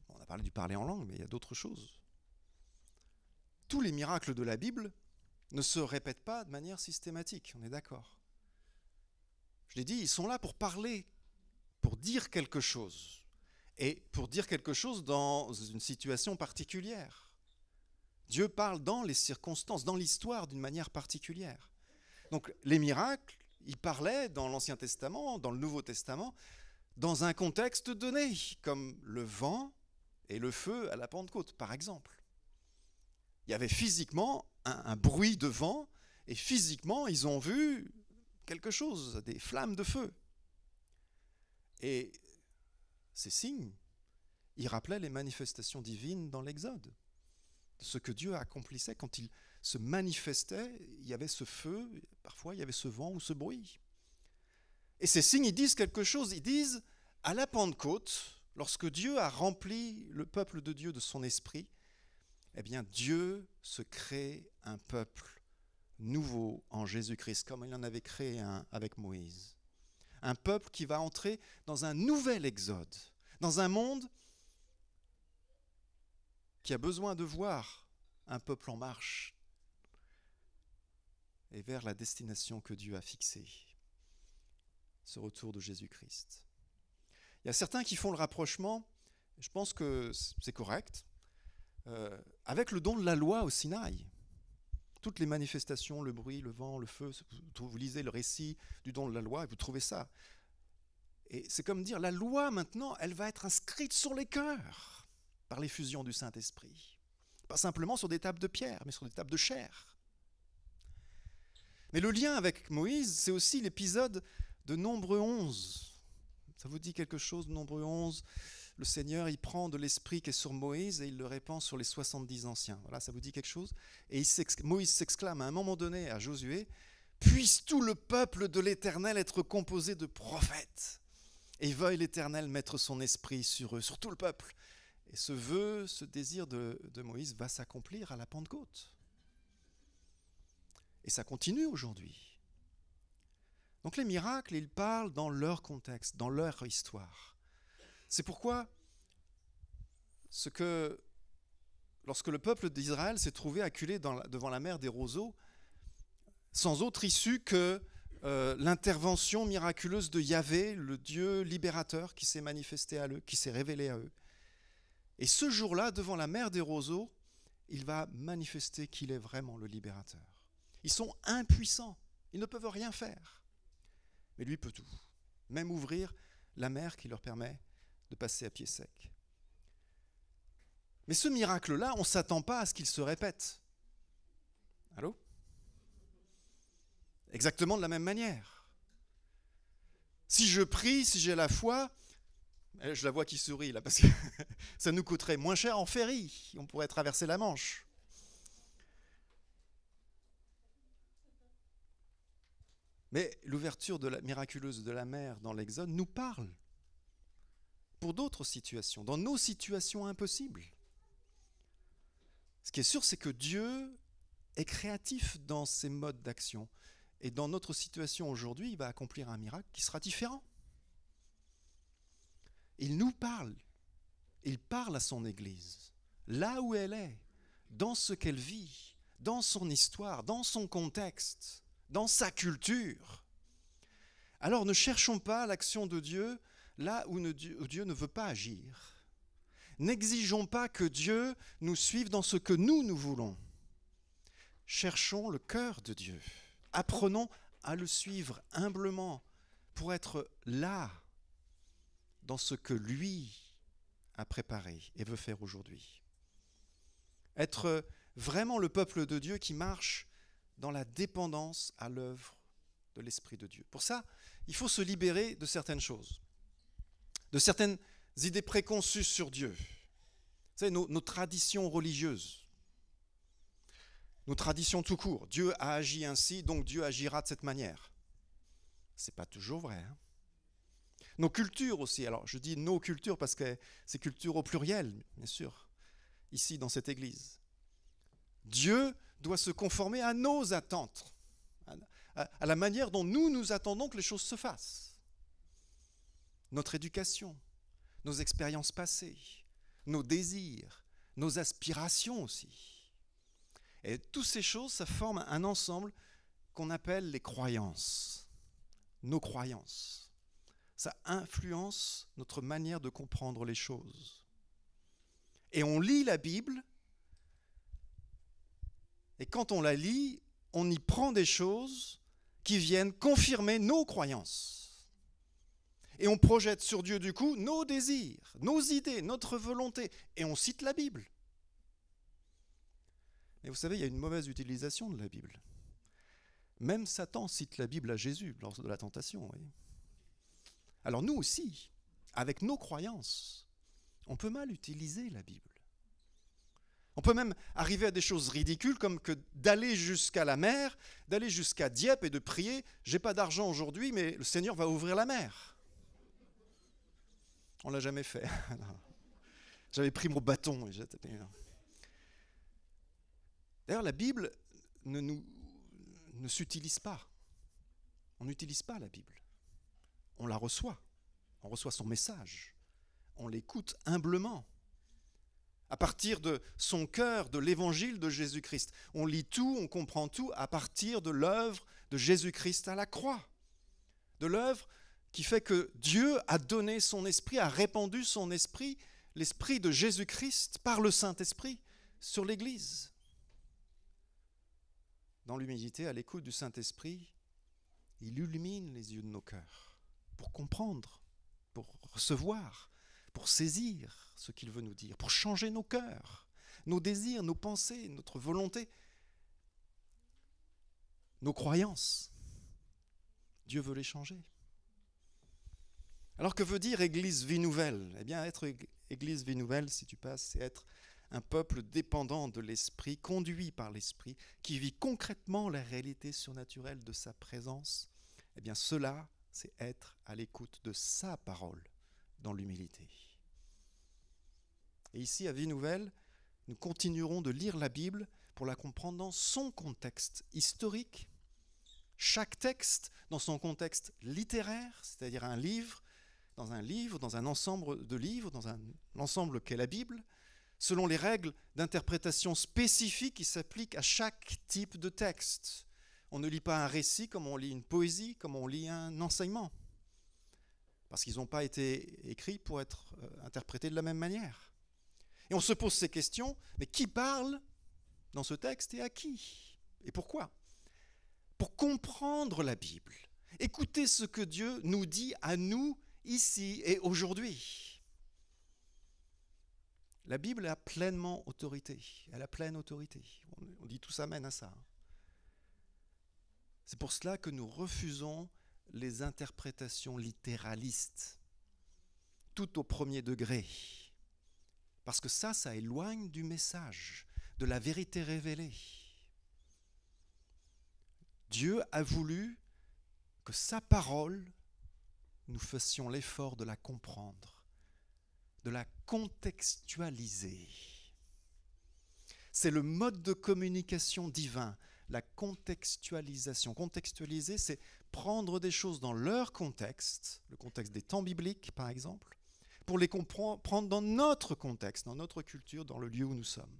On a parlé du parler en langue, mais il y a d'autres choses. Tous les miracles de la Bible ne se répètent pas de manière systématique, on est d'accord. Je l'ai dit, ils sont là pour parler, pour dire quelque chose. Et pour dire quelque chose dans une situation particulière. Dieu parle dans les circonstances, dans l'histoire d'une manière particulière. Donc les miracles, il parlait dans l'Ancien Testament, dans le Nouveau Testament, dans un contexte donné, comme le vent et le feu à la Pentecôte, par exemple. Il y avait physiquement un bruit de vent, et physiquement, ils ont vu quelque chose, des flammes de feu. Et ces signes, ils rappelaient les manifestations divines dans l'Exode. Ce que Dieu accomplissait quand il se manifestait, il y avait ce feu, parfois il y avait ce vent ou ce bruit. Et ces signes, ils disent quelque chose, ils disent, à la Pentecôte, lorsque Dieu a rempli le peuple de Dieu de son esprit, eh bien Dieu se crée un peuple nouveau en Jésus-Christ, comme il en avait créé un avec Moïse. Un peuple qui va entrer dans un nouvel exode, dans un monde qui a besoin de voir un peuple en marche et vers la destination que Dieu a fixée, ce retour de Jésus-Christ. Il y a certains qui font le rapprochement, je pense que c'est correct, avec le don de la loi au Sinaï. Toutes les manifestations, le bruit, le vent, le feu, vous lisez le récit du don de la loi et vous trouvez ça. Et c'est comme dire, la loi maintenant, elle va être inscrite sur les cœurs par l'effusion du Saint-Esprit. Pas simplement sur des tables de pierre, mais sur des tables de chair. Mais le lien avec Moïse, c'est aussi l'épisode de Nombre 11. Ça vous dit quelque chose, Nombre 11 ? Le Seigneur, il prend de l'esprit qui est sur Moïse et il le répand sur les 70 anciens. Voilà, ça vous dit quelque chose ? Et Moïse s'exclame à un moment donné à Josué, « Puisse tout le peuple de l'Éternel être composé de prophètes, et veuille l'Éternel mettre son esprit sur eux, sur tout le peuple. » Et ce vœu, ce désir de Moïse va s'accomplir à la Pentecôte. Et ça continue aujourd'hui. Donc les miracles, ils parlent dans leur contexte, dans leur histoire. C'est pourquoi lorsque le peuple d'Israël s'est trouvé acculé devant la mer des roseaux, sans autre issue que l'intervention miraculeuse de Yahvé, le Dieu libérateur qui s'est manifesté à eux, qui s'est révélé à eux. Et ce jour-là, devant la mer des roseaux, il va manifester qu'il est vraiment le libérateur. Ils sont impuissants, ils ne peuvent rien faire. Mais lui peut tout, même ouvrir la mer qui leur permet de passer à pied sec. Mais ce miracle-là, on ne s'attend pas à ce qu'il se répète. Allô ? Exactement de la même manière. Si je prie, si j'ai la foi, je la vois qui sourit là, parce que ça nous coûterait moins cher en ferry, on pourrait traverser la Manche. Mais l'ouverture miraculeuse de la mer dans l'Exode nous parle pour d'autres situations, dans nos situations impossibles. Ce qui est sûr, c'est que Dieu est créatif dans ses modes d'action. Et dans notre situation aujourd'hui, il va accomplir un miracle qui sera différent. Il nous parle. Il parle à son Église, là où elle est, dans ce qu'elle vit, dans son histoire, dans son contexte, dans sa culture. Alors ne cherchons pas l'action de Dieu là où Dieu ne veut pas agir. N'exigeons pas que Dieu nous suive dans ce que nous voulons. Cherchons le cœur de Dieu. Apprenons à le suivre humblement pour être là dans ce que lui a préparé et veut faire aujourd'hui. Être vraiment le peuple de Dieu qui marche dans la dépendance à l'œuvre de l'Esprit de Dieu. Pour ça, il faut se libérer de certaines choses, de certaines idées préconçues sur Dieu. Vous savez, nos traditions religieuses, nos traditions tout court. Dieu a agi ainsi, donc Dieu agira de cette manière. Ce n'est pas toujours vrai. Nos cultures aussi. Alors, je dis nos cultures parce que c'est culture au pluriel, bien sûr, ici dans cette église. Dieu doit se conformer à nos attentes, à la manière dont nous attendons que les choses se fassent. Notre éducation, nos expériences passées, nos désirs, nos aspirations aussi. Et toutes ces choses, ça forme un ensemble qu'on appelle les croyances. Nos croyances. Ça influence notre manière de comprendre les choses. Et on lit la Bible, et quand on la lit, on y prend des choses qui viennent confirmer nos croyances. Et on projette sur Dieu, du coup, nos désirs, nos idées, notre volonté. Et on cite la Bible. Et vous savez, il y a une mauvaise utilisation de la Bible. Même Satan cite la Bible à Jésus lors de la tentation. Oui. Alors nous aussi, avec nos croyances, on peut mal utiliser la Bible. On peut même arriver à des choses ridicules comme que d'aller jusqu'à la mer, d'aller jusqu'à Dieppe et de prier « J'ai pas d'argent aujourd'hui, mais le Seigneur va ouvrir la mer ». On ne l'a jamais fait. J'avais pris mon bâton et j'ai tapé. D'ailleurs, la Bible ne s'utilise pas. On n'utilise pas la Bible. on la reçoit. On reçoit son message. On l'écoute humblement. À partir de son cœur, de l'évangile de Jésus-Christ. On lit tout, on comprend tout à partir de l'œuvre de Jésus-Christ à la croix. De l'œuvre qui fait que Dieu a donné son esprit, a répandu son esprit, l'esprit de Jésus-Christ par le Saint-Esprit sur l'Église. Dans l'humilité, à l'écoute du Saint-Esprit, il illumine les yeux de nos cœurs pour comprendre, pour recevoir, pour saisir ce qu'il veut nous dire, pour changer nos cœurs, nos désirs, nos pensées, notre volonté, nos croyances. Dieu veut les changer. Alors que veut dire Église Vie Nouvelle ? Eh bien, être Église Vie Nouvelle, si tu passes, c'est être un peuple dépendant de l'Esprit, conduit par l'Esprit, qui vit concrètement la réalité surnaturelle de sa présence. Eh bien, cela, c'est être à l'écoute de sa parole dans l'humilité. Et ici, à Vie Nouvelle, nous continuerons de lire la Bible pour la comprendre dans son contexte historique, chaque texte dans son contexte littéraire, c'est-à-dire un livre, dans un ensemble de livres, dans un ensemble qu'est la Bible, selon les règles d'interprétation spécifiques qui s'appliquent à chaque type de texte. On ne lit pas un récit comme on lit une poésie, comme on lit un enseignement, parce qu'ils n'ont pas été écrits pour être interprétés de la même manière. Et on se pose ces questions, mais qui parle dans ce texte et à qui ? Et pourquoi ? Pour comprendre la Bible, écoutez ce que Dieu nous dit à nous ici et aujourd'hui. La Bible a pleinement autorité, elle a pleine autorité. On dit tous amen à ça. C'est pour cela que nous refusons les interprétations littéralistes, tout au premier degré. Parce que ça éloigne du message, de la vérité révélée. Dieu a voulu que sa parole, nous fassions l'effort de la comprendre, de la contextualiser. C'est le mode de communication divin, la contextualisation. Contextualiser, c'est prendre des choses dans leur contexte, le contexte des temps bibliques par exemple, pour les comprendre dans notre contexte, dans notre culture, dans le lieu où nous sommes.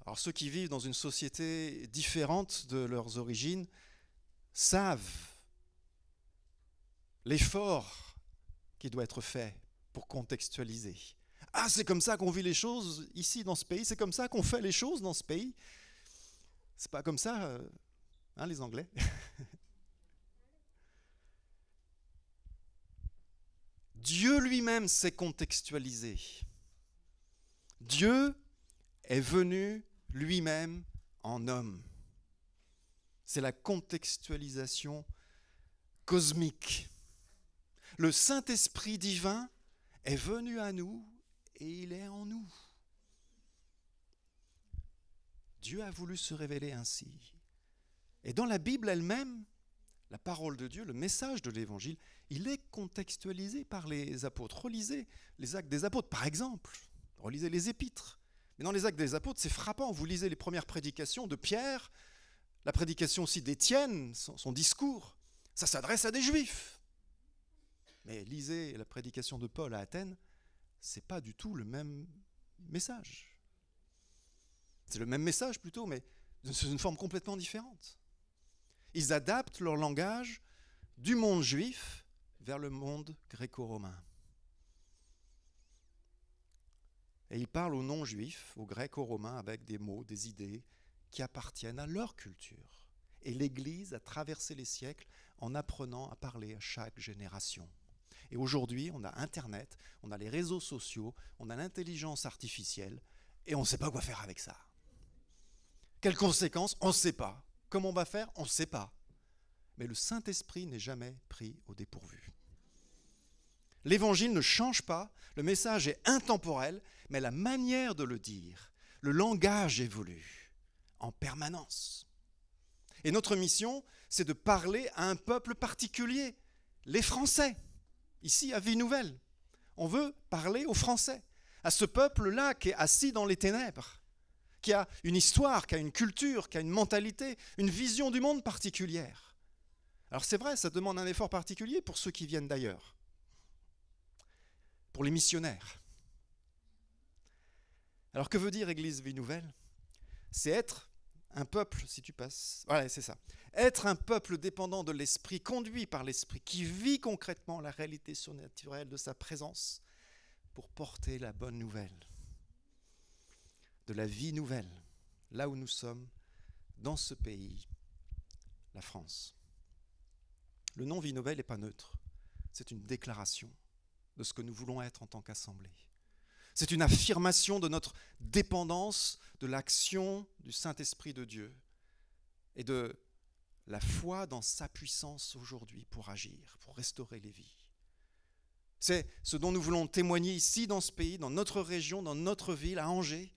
Alors ceux qui vivent dans une société différente de leurs origines savent l'effort qui doit être fait pour contextualiser. Ah, c'est comme ça qu'on vit les choses ici dans ce pays, c'est comme ça qu'on fait les choses dans ce pays. C'est pas comme ça, hein, les Anglais. Dieu lui-même s'est contextualisé. Dieu est venu lui-même en homme. C'est la contextualisation cosmique. Le Saint-Esprit divin est venu à nous et il est en nous. Dieu a voulu se révéler ainsi. Et dans la Bible elle-même, la parole de Dieu, le message de l'Évangile, il est contextualisé par les apôtres. Relisez les Actes des Apôtres, par exemple. Relisez les Épîtres. Mais dans les Actes des Apôtres, c'est frappant. Vous lisez les premières prédications de Pierre, la prédication aussi d'Étienne, son discours. Ça s'adresse à des Juifs. Mais lisez la prédication de Paul à Athènes, c'est pas du tout le même message. C'est le même message plutôt, mais c'est une forme complètement différente. Ils adaptent leur langage du monde juif vers le monde gréco-romain. Et ils parlent aux non-juifs, aux gréco-romains, avec des mots, des idées qui appartiennent à leur culture. Et l'Église a traversé les siècles en apprenant à parler à chaque génération. Et aujourd'hui, on a Internet, on a les réseaux sociaux, on a l'intelligence artificielle, et on ne sait pas quoi faire avec ça. Quelles conséquences ? On ne sait pas. Comment on va faire ? On ne sait pas. Mais le Saint-Esprit n'est jamais pris au dépourvu. L'Évangile ne change pas, le message est intemporel, mais la manière de le dire, le langage évolue en permanence. Et notre mission, c'est de parler à un peuple particulier, les Français, ici à Vie Nouvelle. On veut parler aux Français, à ce peuple-là qui est assis dans les ténèbres, qui a une histoire, qui a une culture, qui a une mentalité, une vision du monde particulière. Alors c'est vrai, ça demande un effort particulier pour ceux qui viennent d'ailleurs, pour les missionnaires. Alors que veut dire Église Vie Nouvelle? C'est être un peuple, si tu passes, voilà, c'est ça. Être un peuple dépendant de l'Esprit, conduit par l'Esprit, qui vit concrètement la réalité surnaturelle de sa présence pour porter la bonne nouvelle, de la vie nouvelle, là où nous sommes, dans ce pays, la France. Le nom Vie Nouvelle n'est pas neutre, c'est une déclaration de ce que nous voulons être en tant qu'assemblée. C'est une affirmation de notre dépendance de l'action du Saint-Esprit de Dieu et de la foi dans sa puissance aujourd'hui pour agir, pour restaurer les vies. C'est ce dont nous voulons témoigner ici dans ce pays, dans notre région, dans notre ville, à Angers,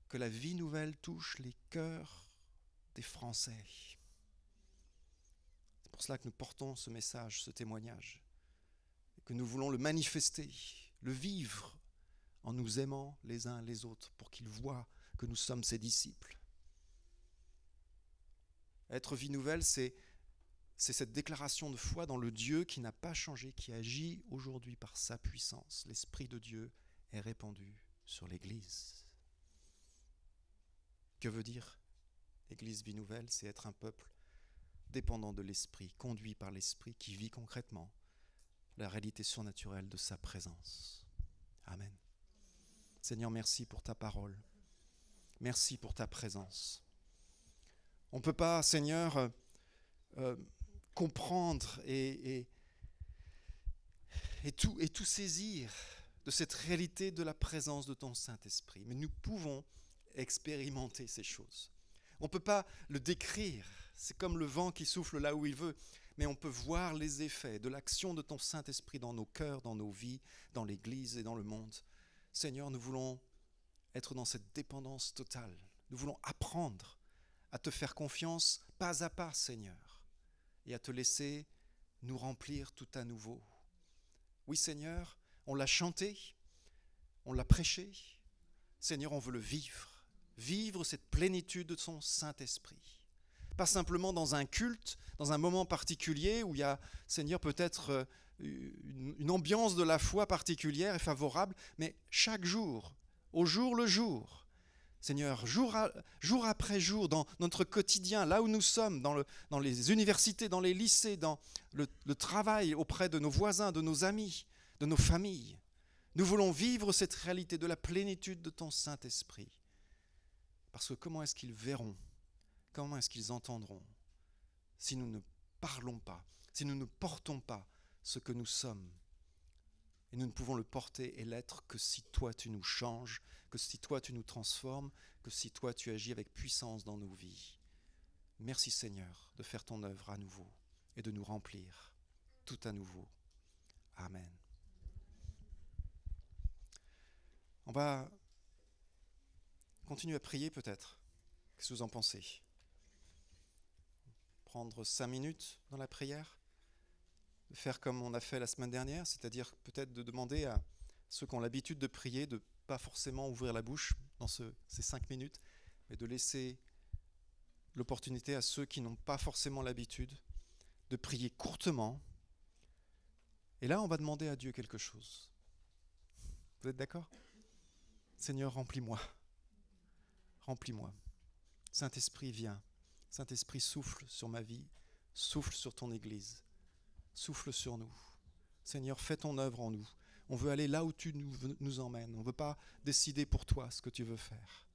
que la vie nouvelle touche les cœurs des Français. C'est pour cela que nous portons ce message, ce témoignage, et que nous voulons le manifester, le vivre en nous aimant les uns les autres pour qu'ils voient que nous sommes ses disciples. Être vie nouvelle, c'est cette déclaration de foi dans le Dieu qui n'a pas changé, qui agit aujourd'hui par sa puissance. L'Esprit de Dieu est répandu sur l'Église. Que veut dire Église Vie Nouvelle? C'est être un peuple dépendant de l'Esprit, conduit par l'Esprit, qui vit concrètement la réalité surnaturelle de sa présence. Amen. Seigneur, merci pour ta parole. Merci pour ta présence. On ne peut pas, Seigneur, comprendre et tout saisir de cette réalité de la présence de ton Saint-Esprit. Mais nous pouvons expérimenter ces choses. On ne peut pas le décrire. C'est comme le vent qui souffle là où il veut. Mais on peut voir les effets de l'action de ton Saint-Esprit dans nos cœurs, dans nos vies, dans l'Église et dans le monde. Seigneur, nous voulons être dans cette dépendance totale. Nous voulons apprendre à te faire confiance pas à pas, Seigneur, et à te laisser nous remplir tout à nouveau. Oui, Seigneur, on l'a chanté, on l'a prêché. Seigneur, on veut le vivre. Vivre cette plénitude de son Saint-Esprit. Pas simplement dans un culte, dans un moment particulier où il y a, Seigneur, peut-être une ambiance de la foi particulière et favorable, mais chaque jour, au jour le jour, Seigneur, jour après jour, dans notre quotidien, là où nous sommes, dans les universités, dans les lycées, dans le travail auprès de nos voisins, de nos amis, de nos familles, nous voulons vivre cette réalité de la plénitude de ton Saint-Esprit. Parce que comment est-ce qu'ils verront? Comment est-ce qu'ils entendront si nous ne parlons pas, si nous ne portons pas ce que nous sommes? Et nous ne pouvons le porter et l'être que si toi tu nous changes, que si toi tu nous transformes, que si toi tu agis avec puissance dans nos vies. Merci Seigneur de faire ton œuvre à nouveau et de nous remplir tout à nouveau. Amen. On va continuer à prier peut-être. Qu'est-ce que vous en pensez? Prendre 5 minutes dans la prière, de faire comme on a fait la semaine dernière, c'est-à-dire peut-être de demander à ceux qui ont l'habitude de prier de ne pas forcément ouvrir la bouche dans ces 5 minutes, mais de laisser l'opportunité à ceux qui n'ont pas forcément l'habitude de prier courtement. Et là, on va demander à Dieu quelque chose. Vous êtes d'accord? Seigneur, remplis-moi. Remplis-moi. Saint-Esprit, viens. Saint-Esprit, souffle sur ma vie, souffle sur ton Église, souffle sur nous. Seigneur, fais ton œuvre en nous. On veut aller là où tu nous emmènes. On ne veut pas décider pour toi ce que tu veux faire.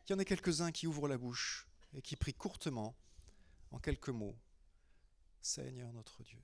Il y en a quelques-uns qui ouvrent la bouche et qui prient courtement, en quelques mots. Seigneur notre Dieu.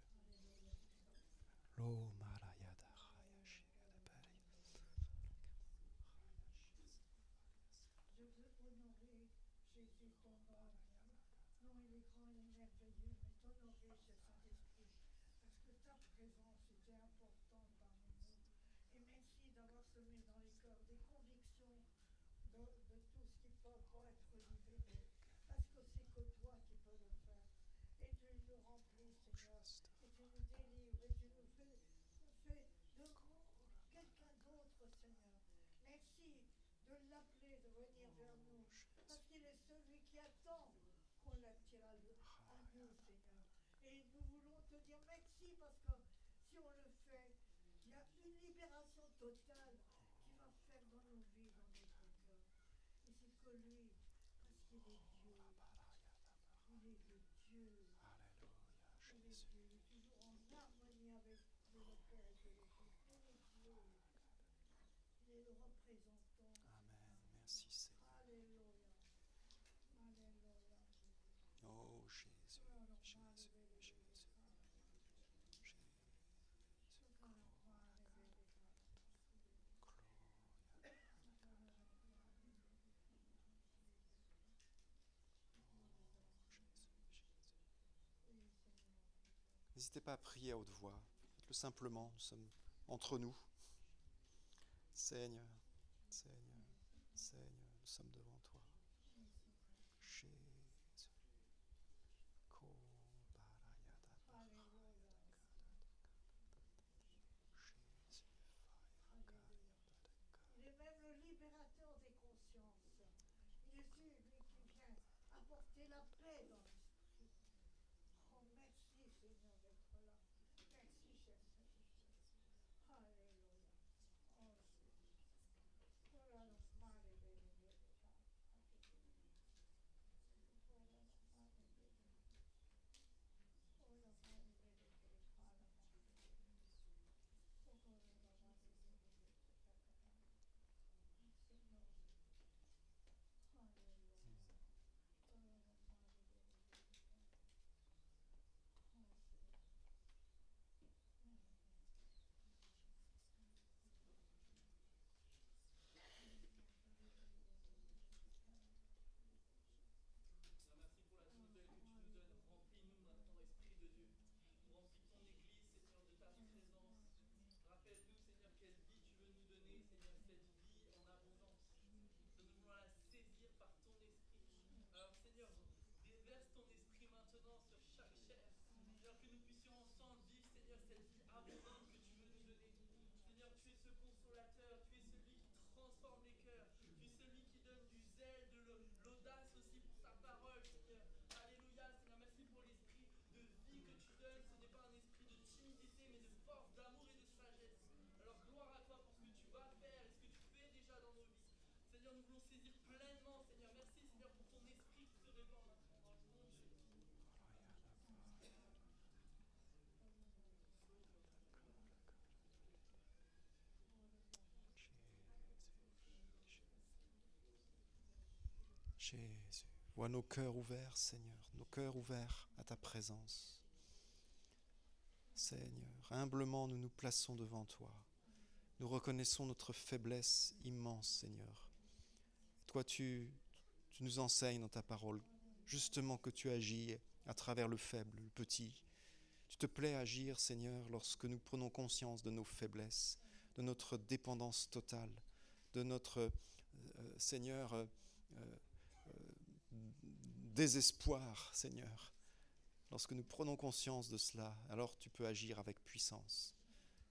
De l'appeler, de venir vers nous, parce qu'il est celui qui attend qu'on l'attire à nous, Seigneur. si on le fait, il y a une libération totale qui va faire dans nos vies, dans notre cœur. Et c'est que lui, parce qu'il est Dieu. Il est le Dieu. Il est Dieu. Il est toujours en harmonie avec Dieu le Père et Dieu le Fils. Il est Dieu. Il est le représentant. Amen. Merci Seigneur. Alléluia. Alléluia. Oh Jésus, Jésus, Jésus. N'hésitez pas à prier à haute voix. Faites-le simplement. Nous sommes entre nous. Seigneur, Seigneur, Seigneur, nous sommes devant toi. Jésus. Il est même le libérateur des consciences. Il est celui qui vient apporter la paix dans l'esprit. Oh, merci Seigneur d'être là. Merci cher Seigneur. Alléluia. Oh, oh là là, male bene bene. Oh là là, male bene. Oh là, male bene bene. Oh là là, male bene bene. Seigneur. Alléluia. Oh là là, male bene bene. Oh Seigneur. Merci pour la nouvelle que tu nous donnes. Remplis-nous maintenant, Esprit de Dieu. Remplis ton Église, Seigneur, de ta présence. Rappelle-nous, Seigneur, quelle vie tu veux nous donner, Seigneur, cette vie en abondance. Nous voulons la saisir par ton Esprit. Alors, Seigneur, déverse ton Esprit maintenant sur chaque chair. Seigneur, que nous puissions ensemble vivre, Seigneur, cette vie abondante que tu veux nous donner. Seigneur, tu es ce consolateur, tu es celui qui transforme les cœurs, tu es celui qui donne du zèle, de l'audace aussi pour ta parole, Seigneur. Alléluia, Seigneur, merci pour l'esprit de vie que tu donnes. Ce n'est pas un esprit de timidité, mais de force, d'amour et de sagesse. Alors gloire à toi pour ce que tu vas faire et ce que tu fais déjà dans nos vies. Seigneur, nous voulons saisir pleinement, Seigneur. Merci, Seigneur, pour ton esprit qui se répand maintenant dans le nom de Jésus. Jésus, vois nos cœurs ouverts, Seigneur, nos cœurs ouverts à ta présence. Seigneur, humblement nous nous plaçons devant toi. Nous reconnaissons notre faiblesse immense, Seigneur. Toi, tu nous enseignes dans ta parole, justement que tu agis à travers le faible, le petit. Tu te plais à agir, Seigneur, lorsque nous prenons conscience de nos faiblesses, de notre dépendance totale, de notre, Seigneur, désespoir, Seigneur. Lorsque nous prenons conscience de cela, alors tu peux agir avec puissance.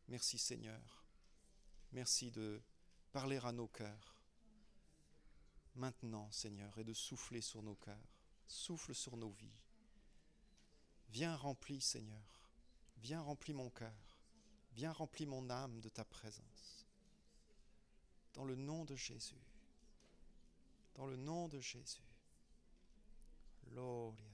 Merci, Seigneur. Merci de parler à nos cœurs maintenant, Seigneur, et de souffler sur nos cœurs. Souffle sur nos vies. Viens remplis, Seigneur. Viens remplis mon cœur. Viens remplis mon âme de ta présence. Dans le nom de Jésus. Dans le nom de Jésus. Gloria.